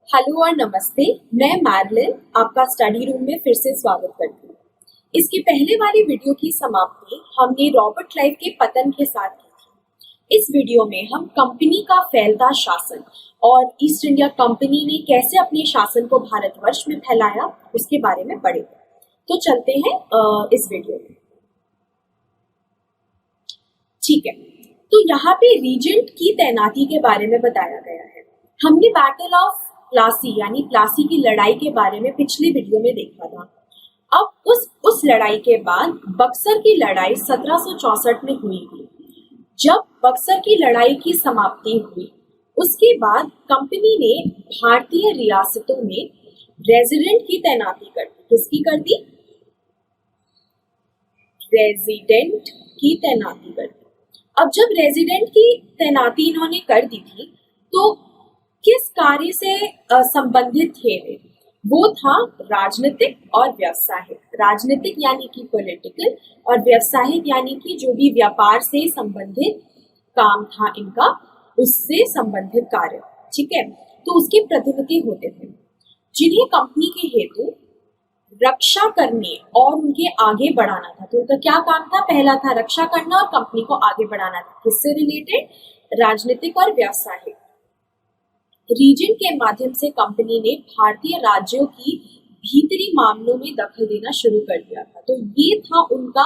Hello और नमस्ते। मैं मैरलिन आपका स्टडी रूम में फिर से स्वागत करती हूँ। इसके पहले वाली वीडियो की समाप्ति हमने रॉबर्ट क्लाइव के पतन के साथ की थी। इस वीडियो में हम कंपनी का फैलता शासन और ईस्ट इंडिया कंपनी ने कैसे अपने शासन को भारतवर्ष में फैलाया उसके बारे में पढ़ेंगे। तो चलते हैं इस वीडियो में। ठीक है, तो यहाँ पे रीजेंट की तैनाती के बारे में बताया गया है। हमने बैटल ऑफ प्लासी यानी प्लासी की लड़ाई के बारे में पिछले वीडियो में देखा था। अब उस लड़ाई के बाद बक्सर की लड़ाई 1764 में हुई थी। जब बक्सर की लड़ाई की समाप्ति हुई उसके बाद कंपनी ने भारतीय रियासतों में रेजिडेंट की तैनाती कर दी। किसकी कर दी? रेजिडेंट की तैनाती कर दी। अब जब रेजिडेंट की तैनाती इन्होंने कर दी थी तो किस कार्य से संबंधित थे वे? वो था राजनीतिक और व्यावसायिक। राजनीतिक यानी कि पॉलिटिकल और व्यावसायिक यानी कि जो भी व्यापार से संबंधित काम था इनका, उससे संबंधित कार्य। ठीक है, तो उसके प्रतिनिधि होते थे जिन्हें कंपनी के हेतु रक्षा करने और उनके आगे बढ़ाना था। तो उनका क्या काम था? पहला था रक्षा करना और कंपनी को आगे बढ़ाना था। किससे रिलेटेड? राजनीतिक और व्यावसायिक। रीजेंट के माध्यम से कंपनी ने भारतीय राज्यों की भीतरी मामलों में दखल देना शुरू कर दिया था। तो ये था उनका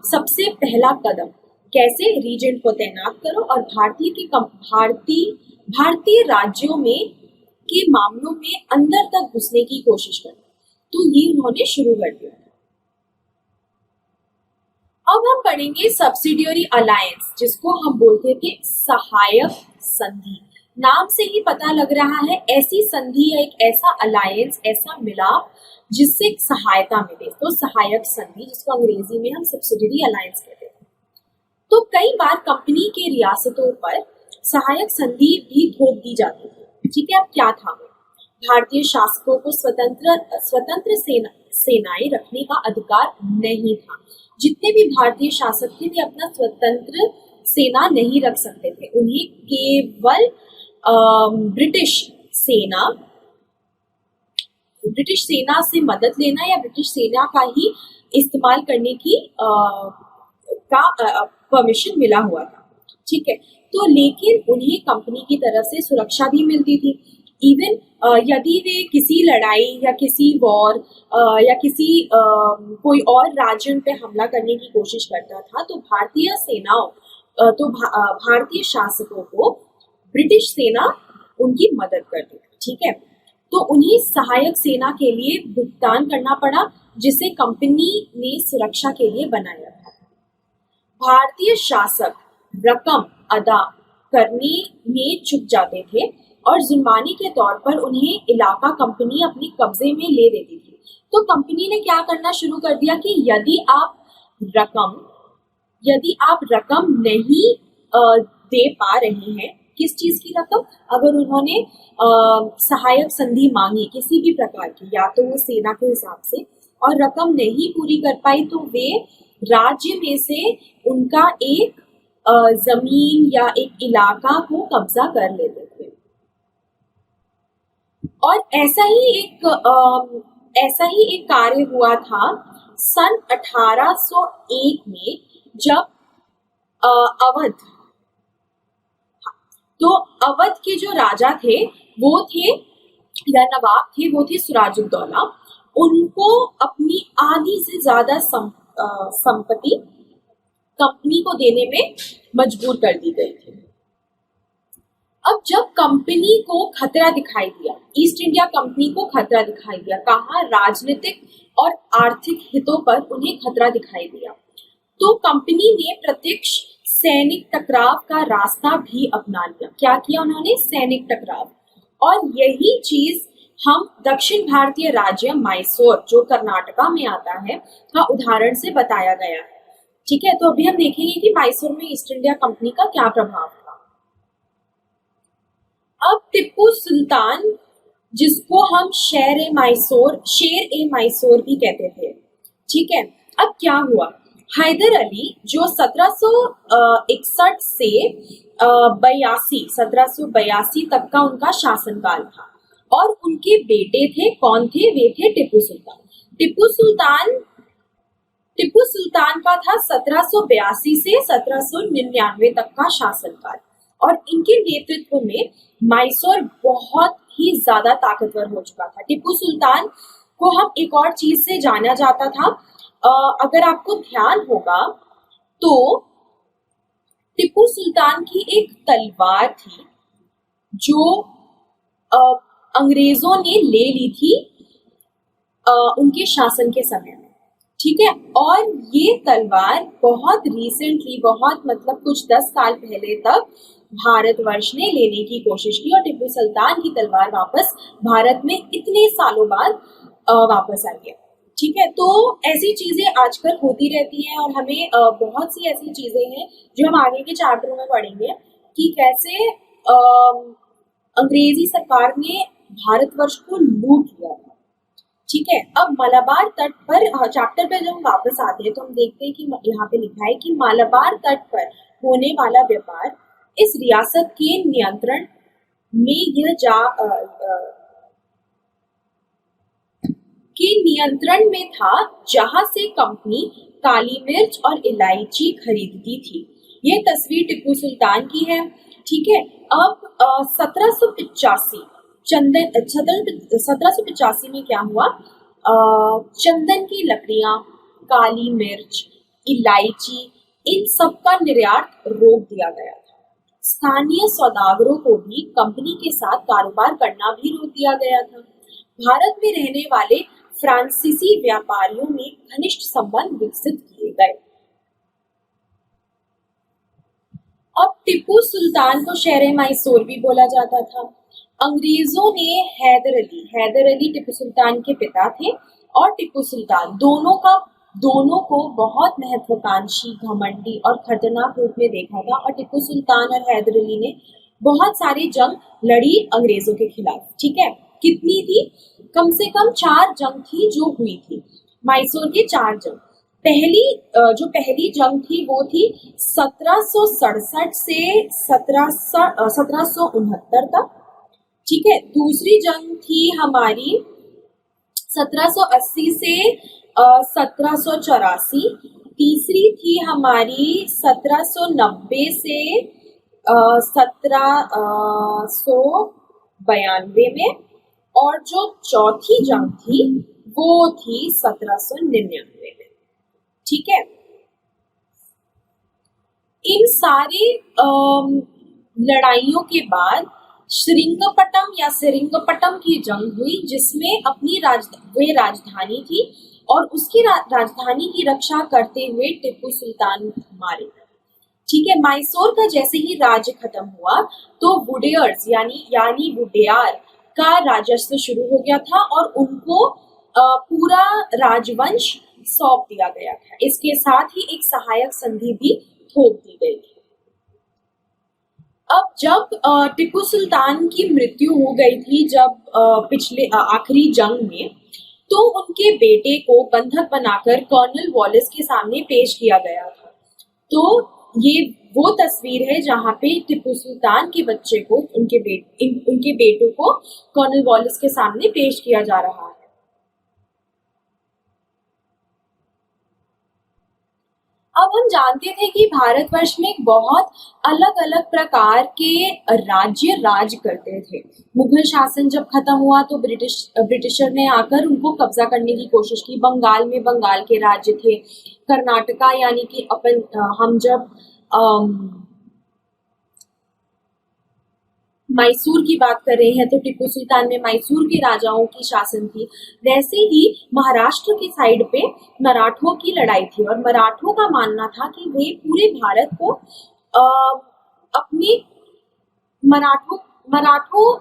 सबसे पहला कदम। कैसे? रीजेंट को तैनात करो और भारतीय राज्यों में के मामलों में अंदर तक घुसने की कोशिश करो। तो ये उन्होंने शुरू कर दिया। अब हम पढ़ेंगे सब्सिडियरी अलायंस, जिसको हम बोलते थे सहायक संधि। नाम से ही पता लग रहा है ऐसी संधि या एक ऐसा अलायंस, ऐसा मिलाप जिससे सहायता मिले, तो सहायक संधि, जिसको अंग्रेजी में हम सब्सिडियरी अलायंस कहते हैं। तो कई बार कंपनी के रियासतों पर सहायक संधि भी थोप दी जाती थी। ठीक है, अब क्या था? भारतीय शासकों को स्वतंत्र सेनाएं रखने का अधिकार नहीं था। जितने भी भारतीय शासक थे वे अपना स्वतंत्र सेना नहीं रख सकते थे। उन्हें केवल ब्रिटिश सेना से मदद लेना या ब्रिटिश सेना का ही इस्तेमाल करने की परमिशन मिला हुआ था। ठीक है, तो लेकिन उन्हें कंपनी की तरफ से सुरक्षा भी मिलती थी। इवन यदि वे किसी लड़ाई या किसी वॉर या किसी कोई और राज्य पे हमला करने की कोशिश करता था तो भारतीय सेनाओं भारतीय शासकों को ब्रिटिश सेना उनकी मदद करती थी। ठीक है, तो उन्हें सहायक सेना के लिए भुगतान करना पड़ा, जिसे कंपनी ने सुरक्षा के लिए बनाया था। भारतीय शासक रकम अदा करने में चूक जाते थे और जुर्माने के तौर पर उन्हें इलाका कंपनी अपने कब्जे में ले लेती थी। तो कंपनी ने क्या करना शुरू कर दिया कि यदि आप रकम नहीं दे पा रहे हैं, किस चीज की रकम? अगर उन्होंने सहायक संधि मांगी किसी भी प्रकार की, या तो वो सेना के हिसाब से, और रकम नहीं पूरी कर पाई तो वे राज्य में से उनका एक जमीन या एक इलाका को कब्जा कर लेते थे। और ऐसा ही एक कार्य हुआ था सन 1801 में, जब अवध के जो राजा थे वो थे या नवाब थे, वो थे सिराजुद्दौला। उनको अपनी आधी से ज्यादा संपत्ति कंपनी को देने में मजबूर कर दी गई थी। अब जब कंपनी को खतरा दिखाई दिया, ईस्ट इंडिया कंपनी को खतरा दिखाई दिया, कहा राजनीतिक और आर्थिक हितों पर उन्हें खतरा दिखाई दिया, तो कंपनी ने प्रत्यक्ष सैनिक टकराव का रास्ता भी अपना लिया। क्या किया उन्होंने? सैनिक टकराव। और यही चीज हम दक्षिण भारतीय राज्य मैसूर, जो कर्नाटका में आता है, का उदाहरण से बताया गया है। ठीक है, तो अभी हम देखेंगे कि मैसूर में ईस्ट इंडिया कंपनी का क्या प्रभाव था। अब टिप्पू सुल्तान, जिसको हम शेर ए मैसूर भी कहते थे। ठीक है, अब क्या हुआ? हैदर अली जो 1761 से 1782 तक का उनका शासनकाल था, और उनके बेटे थे, कौन थे? वे थे टिप्पू सुल्तान। टिप्पू सुल्तान का था 1782 से 1799 तक का शासनकाल, और इनके नेतृत्व में मैसूर बहुत ही ज्यादा ताकतवर हो चुका था। टिप्पू सुल्तान को हम एक और चीज से जाना जाता था, अगर आपको ध्यान होगा तो टिप्पू सुल्तान की एक तलवार थी जो अंग्रेजों ने ले ली थी उनके शासन के समय में, ठीक है। और ये तलवार बहुत रिसेंटली, बहुत मतलब कुछ 10 साल पहले तक भारतवर्ष ने लेने की कोशिश की, और टिप्पू सुल्तान की तलवार वापस भारत में इतने सालों बाद वापस आई है, ठीक है। तो ऐसी चीजें आजकल होती रहती हैं, और हमें बहुत सी ऐसी चीजें हैं जो हम आगे के चैप्टरों में पढ़ेंगे कि कैसे अंग्रेजी सरकार ने भारतवर्ष को लूट लिया था, ठीक है। अब मलाबार तट पर चैप्टर पे जब हम वापस आते हैं तो हम देखते हैं कि यहाँ पे लिखा है कि मलाबार तट पर होने वाला व्यापार इस रियासत के नियंत्रण में नियंत्रण में था, जहां से कंपनी काली मिर्च और इलायची खरीदती थी। ये तस्वीर टिप्पू सुल्तान की है, ठीक है। अब 1785 में क्या हुआ? चंदन की लकड़ियां, काली मिर्च, इलायची, इन सब का निर्यात रोक दिया गया था। स्थानीय सौदागरों को भी कंपनी के साथ कारोबार करना भी रोक दिया गया था। भारत में रहने वाले फ्रांसीसी व्यापारियों में घनिष्ठ संबंध विकसित किए गए। अब टिप्पू सुल्तान को शहर मैसूर भी बोला जाता था। अंग्रेजों ने हैदर अली टिप्पू सुल्तान के पिता थे, और टिप्पू सुल्तान दोनों को बहुत महत्वाकांक्षी, घमंडी और खतरनाक रूप में देखा था। और टिप्पू सुल्तान और हैदर अली ने बहुत सारी जंग लड़ी अंग्रेजों के खिलाफ, ठीक है। कितनी थी? कम से कम 4 जंग थी जो हुई थी, मैसूर के 4 जंग। पहली जंग थी वो थी 1767 से 1769 तक, ठीक है। दूसरी जंग थी हमारी 1780 से 1784। तीसरी थी हमारी 1790 से 1792 में, और जो चौथी जंग थी वो थी 1799 में, ठीक है। इन सारी लड़ाइयों के बाद सेरिंगपट्टम की जंग हुई, जिसमें अपनी राजधानी थी, और उसकी राजधानी की रक्षा करते हुए टिप्पू सुल्तान मारे गए, ठीक है। मैसूर का जैसे ही राज्य खत्म हुआ तो वुडेयर्स यानी वुडेयार का राजस्व शुरू हो गया था, और उनको पूरा राजवंश सौंप दिया गया था। इसके साथ ही एक सहायक संधि भी थोप दी गई थी। अब जब टिप्पू सुल्तान की मृत्यु हो गई थी, जब पिछले आखिरी जंग में, तो उनके बेटे को बंधक बनाकर कर्नल वॉलिस के सामने पेश किया गया था। तो ये वो तस्वीर है जहाँ पे टिप्पू सुल्तान के बच्चे को, उनके बेटों को कर्नल वॉलिस के सामने पेश किया जा रहा है। अब हम जानते थे कि भारतवर्ष में बहुत अलग अलग प्रकार के राज्य राज करते थे। मुगल शासन जब खत्म हुआ तो ब्रिटिशर ने आकर उनको कब्जा करने की कोशिश की। बंगाल में बंगाल के राज्य थे, कर्नाटका यानी कि हम जब मैसूर की बात कर रहे हैं तो टिप्पू सुल्तान में मैसूर के राजाओं की शासन थी। वैसे ही महाराष्ट्र की साइड पे मराठों की लड़ाई थी, और मराठों का मानना था कि वे पूरे भारत को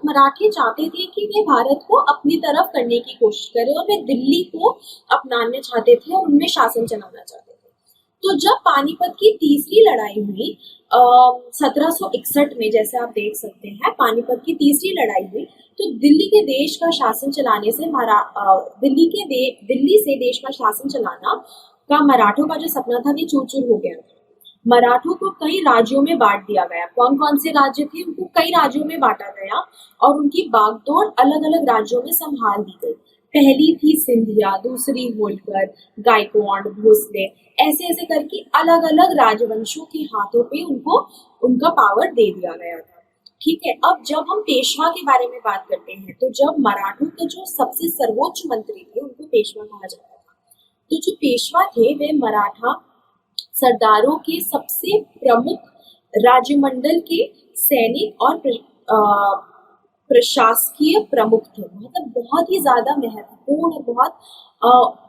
मराठे चाहते थे कि वे भारत को अपनी तरफ करने की कोशिश करें, और वे दिल्ली को अपनाना चाहते थे और उनमें शासन चलाना चाहते थे। तो जब पानीपत की तीसरी लड़ाई हुई 1761 में, जैसे आप देख सकते हैं, पानीपत की तीसरी लड़ाई हुई, तो दिल्ली के देश का शासन चलाने से दिल्ली से देश का शासन चलाना का मराठों का जो सपना था वो चूर चूर हो गया था। मराठों को कई राज्यों में बांट दिया गया। कौन कौन से राज्य थे, उनको कई राज्यों में बांटा गया और उनकी बागडोर अलग अलग राज्यों में संभाल दी गई। पहली थी सिंधिया, दूसरी होलकर, गायकवाड़, भोसले, ऐसे ऐसे करके अलग अलग राजवंशों के हाथों पे उनको उनका पावर दे दिया गया था। ठीक है, अब जब हम पेशवा के बारे में बात करते हैं तो जब मराठों के जो सबसे सर्वोच्च मंत्री थे उनको पेशवा कहा जाता था। तो जो पेशवा थे वे मराठा सरदारों के सबसे प्रमुख राज्यमंडल के सैनिक और प्रशासकीय प्रमुख थे। मतलब बहुत ही ज्यादा महत्वपूर्ण और बहुत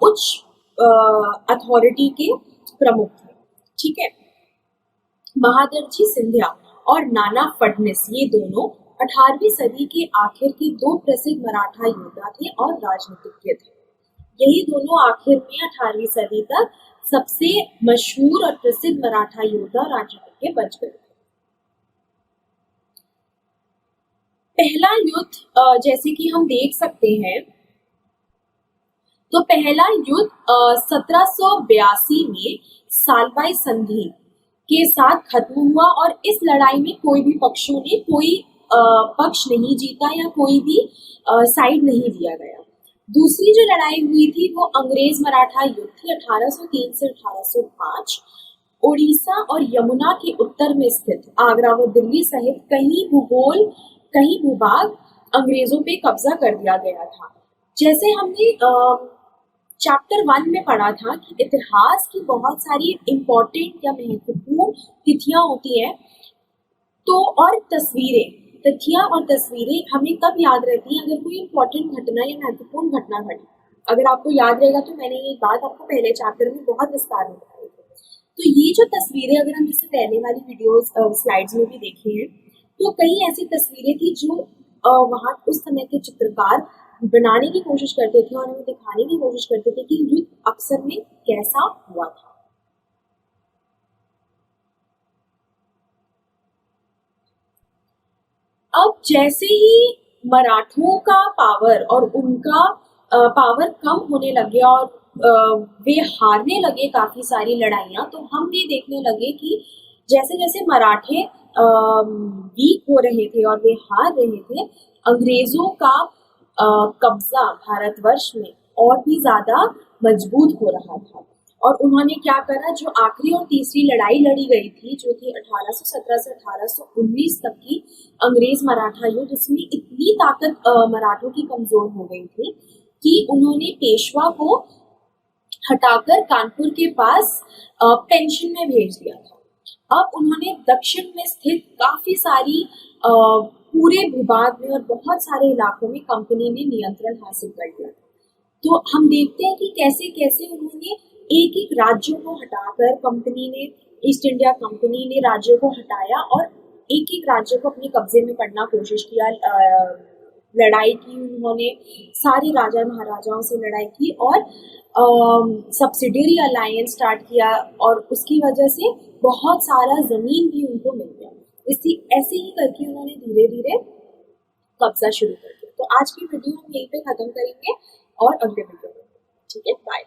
उच्च अथॉरिटी के प्रमुख थे। ठीक है, महादजी सिंधिया और नाना फडणवीस ये दोनों 18वीं सदी के आखिर के दो प्रसिद्ध मराठा योद्धा थे और राजनीतिज्ञ थे। यही दोनों आखिर में 18वीं सदी तक सबसे मशहूर और प्रसिद्ध मराठा योद्धा राजनीतिज्ञ बच गए। पहला युद्ध जैसे कि हम देख सकते हैं तो पहला युद्ध 1782 में सालबाई संधि के साथ खत्म हुआ और इस लड़ाई में कोई भी पक्षों ने कोई पक्ष नहीं जीता या कोई भी साइड नहीं लिया गया। दूसरी जो लड़ाई हुई थी वो अंग्रेज मराठा युद्ध थी 1803 से 1805। उड़ीसा और यमुना के उत्तर में स्थित आगरा व दिल्ली सहित कई भूभाग अंग्रेजों पे कब्जा कर दिया गया था। जैसे हमने चैप्टर 1 में पढ़ा था कि इतिहास की बहुत सारी इम्पोर्टेंट या महत्वपूर्ण तिथियां होती है तो और तिथियां और तस्वीरें हमें तब याद रहती हैं अगर कोई इम्पोर्टेंट घटना या महत्वपूर्ण घटना घटी। अगर आपको याद रहेगा तो मैंने ये बात आपको पहले चैप्टर में बहुत विस्तार में बताई थी। तो ये जो तस्वीरें अगर हम इससे पहले वाली वीडियोस स्लाइड्स में भी देखे हैं तो कई ऐसी तस्वीरें थी जो वहाँ उस समय के चित्रकार बनाने की कोशिश करते थे और हमें दिखाने की कोशिश करते थे कि युद्ध अक्सर में कैसा हुआ था। अब जैसे ही मराठों का पावर और उनका पावर कम होने लगे और वे हारने लगे काफी सारी लड़ाइयां, तो हम भी देखने लगे कि जैसे जैसे मराठे वीक हो रहे थे और वे हार रहे थे, अंग्रेजों का कब्जा भारतवर्ष में और भी ज्यादा मजबूत हो रहा था। और उन्होंने क्या करा, जो आखिरी और तीसरी लड़ाई लड़ी गई थी जो थी 1817 से 1819 तक की अंग्रेज मराठा युद्ध, उसमें इतनी ताकत मराठों की कमजोर हो गई थी कि उन्होंने पेशवा को हटाकर कानपुर के पास पेंशन में भेज दिया था। अब उन्होंने दक्षिण में स्थित काफी सारी पूरे भूभाग में और बहुत सारे इलाकों में कंपनी ने नियंत्रण हासिल कर लिया था। तो हम देखते हैं कि कैसे कैसे उन्होंने एक एक राज्यों को हटाकर कंपनी ने, ईस्ट इंडिया कंपनी ने राज्यों को हटाया और एक एक राज्य को अपने कब्जे में करना कोशिश किया। लड़ाई की उन्होंने, सारे राजा महाराजाओं से लड़ाई की और सब्सिडियरी अलायंस स्टार्ट किया और उसकी वजह से बहुत सारा जमीन भी उनको मिल गया। ऐसे ही करके उन्होंने धीरे धीरे कब्जा शुरू कर दिया। तो आज की वीडियो हम यहीं पे खत्म करेंगे और अगले वीडियो में। ठीक है, बाय।